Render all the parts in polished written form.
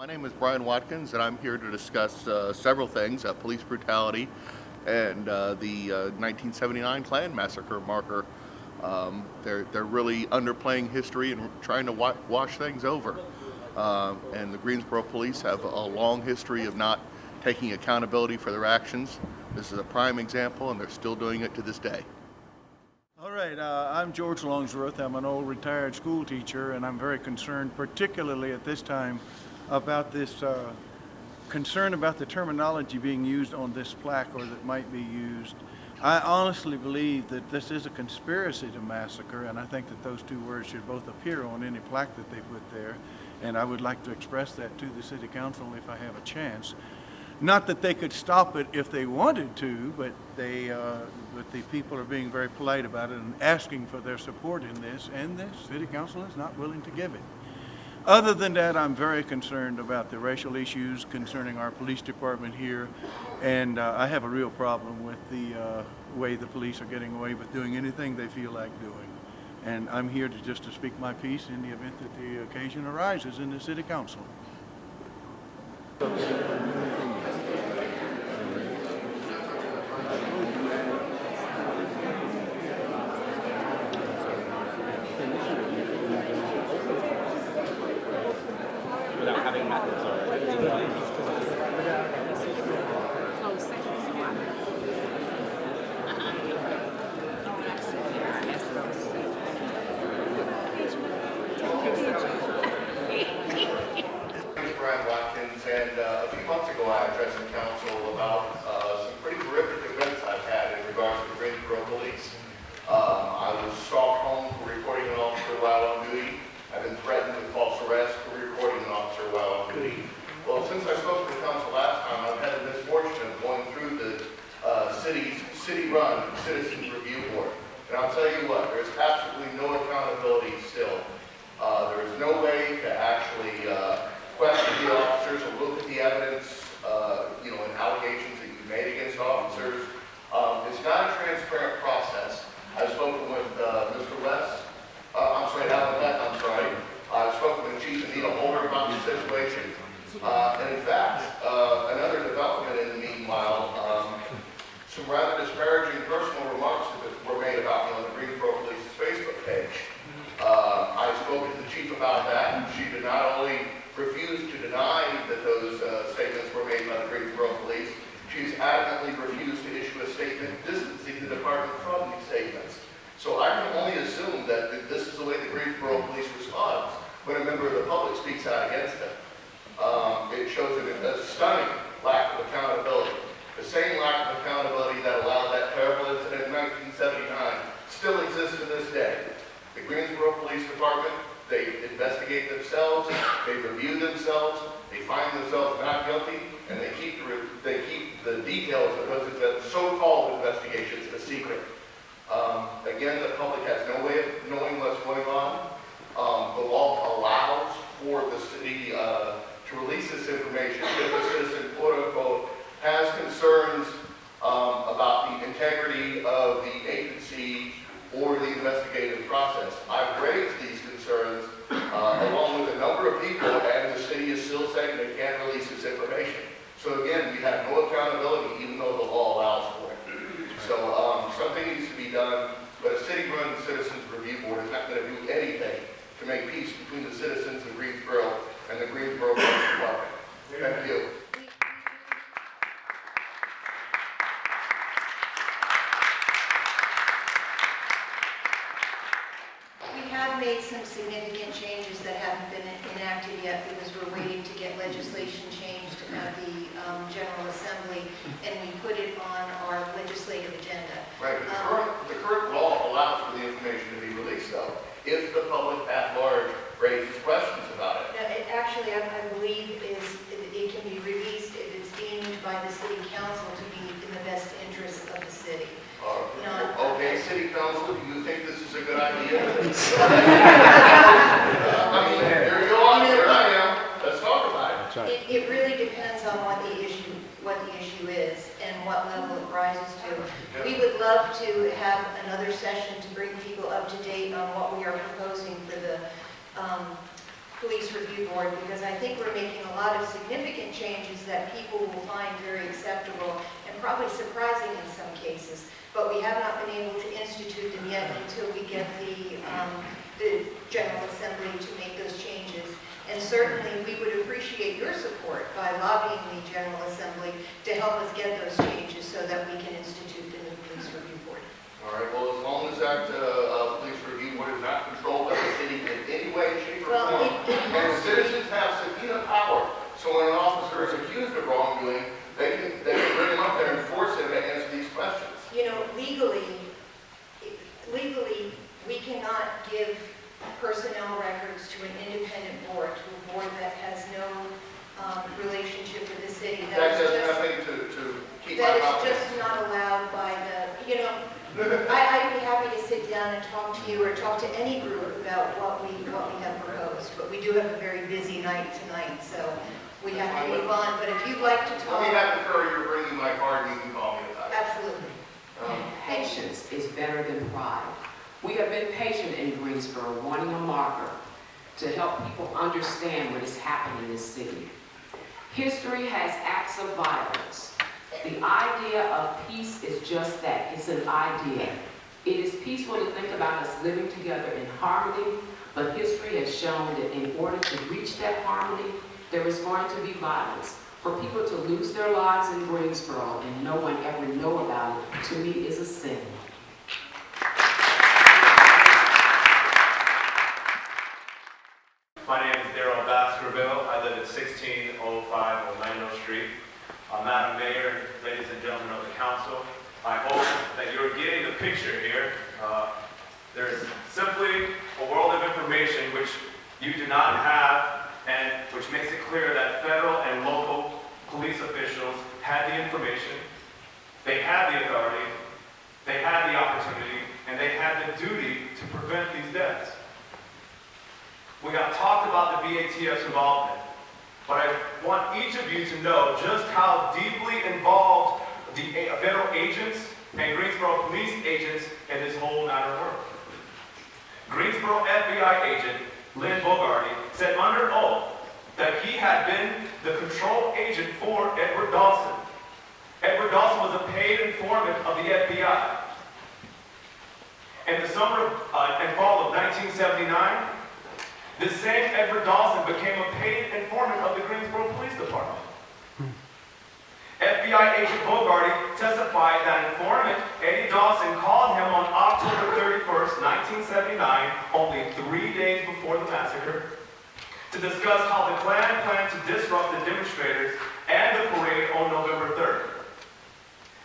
My name is Brian Watkins, and I'm here to discuss several things: police brutality and the 1979 Klan massacre marker. They're really underplaying history and trying to wash things over. And the Greensboro police have a long history of not taking accountability for their actions. This is a prime example, and they're still doing it to this day. All right, I'm George Longworth. I'm an old retired school teacher, and I'm very concerned, particularly at this time, about this concern about the terminology being used on this plaque or that might be used. I honestly believe that this is a conspiracy to massacre, and I think that those two words should both appear on any plaque that they put there. And I would like to express that to the City Council if I have a chance. Not that they could stop it if they wanted to, but but the people are being very polite about it and asking for their support in this, and the City Council is not willing to give it. Other than that, I'm very concerned about the racial issues concerning our police department here, and I have a real problem with the way the police are getting away with doing anything they feel like doing. And I'm here to speak my piece in the event that the occasion arises in the City Council. Without having methods or Brian Watkins, and a few months ago I addressed the council about some pretty horrific events I've had in regards to the Greensboro police. I was stalked home for reporting an officer while on duty. I've been threatened with false arrest for reporting an officer while on duty. Well, since I spoke to the council last time, I've had the misfortune of going through the city-run Citizens Review Board. And I'll tell you what, there's absolutely no accountability still. There is no way to actually question the officers or look at the evidence, and allegations that you've made against officers. It's not a transparent process. I've spoken with Mr. West. Alan Beck, I've spoken with Chief Anita Holder about the situation. And in fact, another development in the meanwhile, some rather disparaging personal remarks that were made about me on the Greensboro Police's Facebook page. I spoke to the chief about that, and she did not only refuse to deny that those statements were made by the Greensboro Police, she's adamantly refused to issue a statement distancing the department from these statements. So I can only assume that this is the way the Greensboro Police responds when a member of the public speaks out against them. It shows a stunning lack of accountability. The same lack of accountability that allowed that terrible incident in 1979 still exists to this day. The Greensboro Police Department, they investigate themselves, they review themselves, they find themselves not guilty, and they keep the details of those so-called investigations a secret. Again, the public has no way of knowing what's going on. The law allows for the city to release this information if a citizen, quote unquote, has concerns about the integrity of the agency or the investigative process. I've raised these concerns along with a number of people, and the city is still saying they can't release this information. So again, we have no accountability even though the law allows for it. So something needs to be done, but a city-run Citizens Review Board is not going to do anything to make peace between the citizens of Greensboro and the Greensboro Police Department. Thank you. We have made some significant changes that haven't been enacted yet because we're waiting to get legislation changed at the General Assembly, and we put it on our legislative agenda. Right, the current law allows for the information to be released, though, if the public at large raises questions about it. Now, actually, I believe it can be released if it's deemed by the City Council to be in the best interest of the city. Okay, City Council, do you think this is a good idea? I mean, here you are, here I am. Let's talk about it. It really depends on what the issue is and what level it rises to. We would love to have another session to bring people up to date on what we are proposing for the police review board, because I think we're making a lot of significant changes that people will find very acceptable and probably surprising in some cases. But we have not been able to institute them yet until we get the General Assembly to make those changes. And certainly, we would appreciate your support by lobbying the General Assembly to help us get those changes so that we can institute the new police review board. All right, well, as long as that police review board is not controlled by the city in any way, shape, or Well, form, and citizens have subpoena power, so when an officer is accused of wrongdoing, they can bring him up there and force him to answer these questions. You know, legally, we cannot give personnel records to an independent board, to a board that has no relationship with the city. That does nothing to keep my That mouth is shut. just not allowed by the, you know, I'd be happy to sit down and talk to you or talk to any group about what we have proposed, but we do have a very busy night tonight, so we have to move on. But if you'd like to Let talk, me have the courier bring you my card and you can call me about it. absolutely. Patience is better than pride. We have been patient in Greensboro, wanting a marker to help people understand what is happening in this city. History has acts of violence. The idea of peace is just that. It's an idea. It is peaceful to think about us living together in harmony, but history has shown that in order to reach that harmony, there is going to be violence. For people to lose their lives in Greensboro and no one ever know about it, to me, is a sin. My name is Darryl Baskerville. I live at 1605 Orlando Street. Madam Mayor, ladies and gentlemen of the council, I hope that you're getting the picture here. There's simply a world of information which you do not have, and which makes it clear that federal and local police officials had the information, they had the authority, they had the opportunity, and they had the duty to prevent these deaths. We have talked about the BATF's involvement, but I want each of you to know just how deeply involved the federal agents and Greensboro police agents in this whole matter were. Greensboro FBI agent Lynn Bogarty said under oath that he had been the control agent for Edward Dawson. Edward Dawson was a paid informant of the FBI. In the summer and fall of 1979, this same Edward Dawson became a paid informant of the Greensboro Police Department. FBI agent Bogarty testified that informant Eddie Dawson called him on October 31st, 1979, only 3 days before the massacre, to discuss how the Klan planned to disrupt the demonstrators and the parade on November 3rd.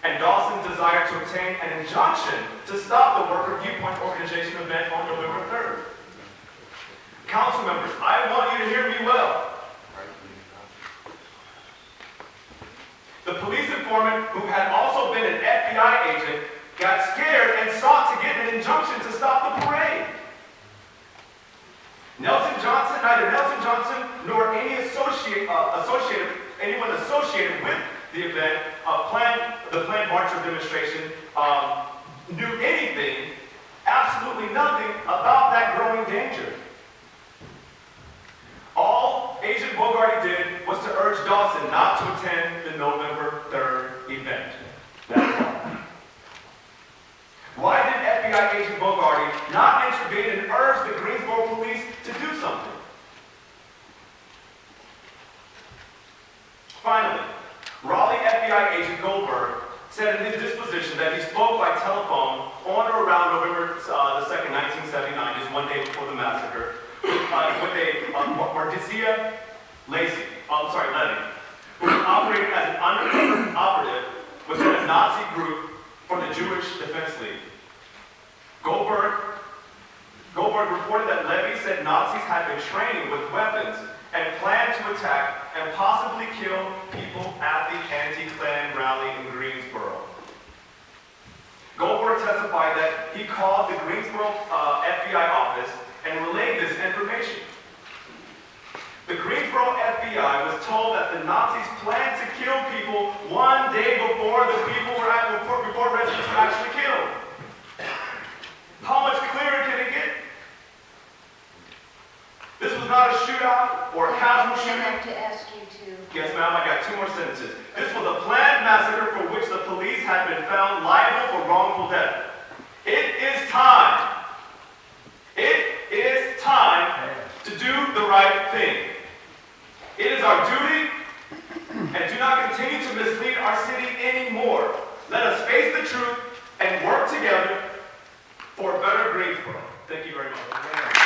And Dawson desired to obtain an injunction to stop the Worker Viewpoint Organization event on November 3rd. Council members, I want you to hear me well. The police informant, who had also been an FBI agent, got scared and sought to get an injunction to stop the parade. Neither Nelson Johnson nor anyone associated with the event, the planned march or demonstration, knew anything, absolutely nothing about that growing danger. All Agent Bogarty did was to urge Dawson not to attend the November 3rd event. That's all. Why did FBI Agent Bogarty not intervene and urge the Greensboro police to do something? Finally, Raleigh FBI Agent Goldberg said in his disposition that he spoke by telephone on or around November 2nd, 1979, just 1 day before the massacre, with a Mardicia Levy, who was operating as an undercover operative within a Nazi group from the Jewish Defense League. Goldberg reported that Levy said Nazis had been training with weapons and planned to attack and possibly kill people at the anti-Klan rally in Greensboro. Goldberg testified that he called the Greensboro FBI office and relayed this information. The Greensboro FBI was told that the Nazis planned to kill people 1 day before before residents were actually killed. How much clearer can it get? This was not a shootout or a casual I'm going to shooting. have to ask you to. Yes, ma'am, I got 2 more sentences. This was a planned massacre for which the police had been found liable for wrongful death. It is time. It is time to do the right thing. It is our duty, and do not continue to mislead our city anymore. Let us face the truth and work together for a better Greensboro. Thank you very much.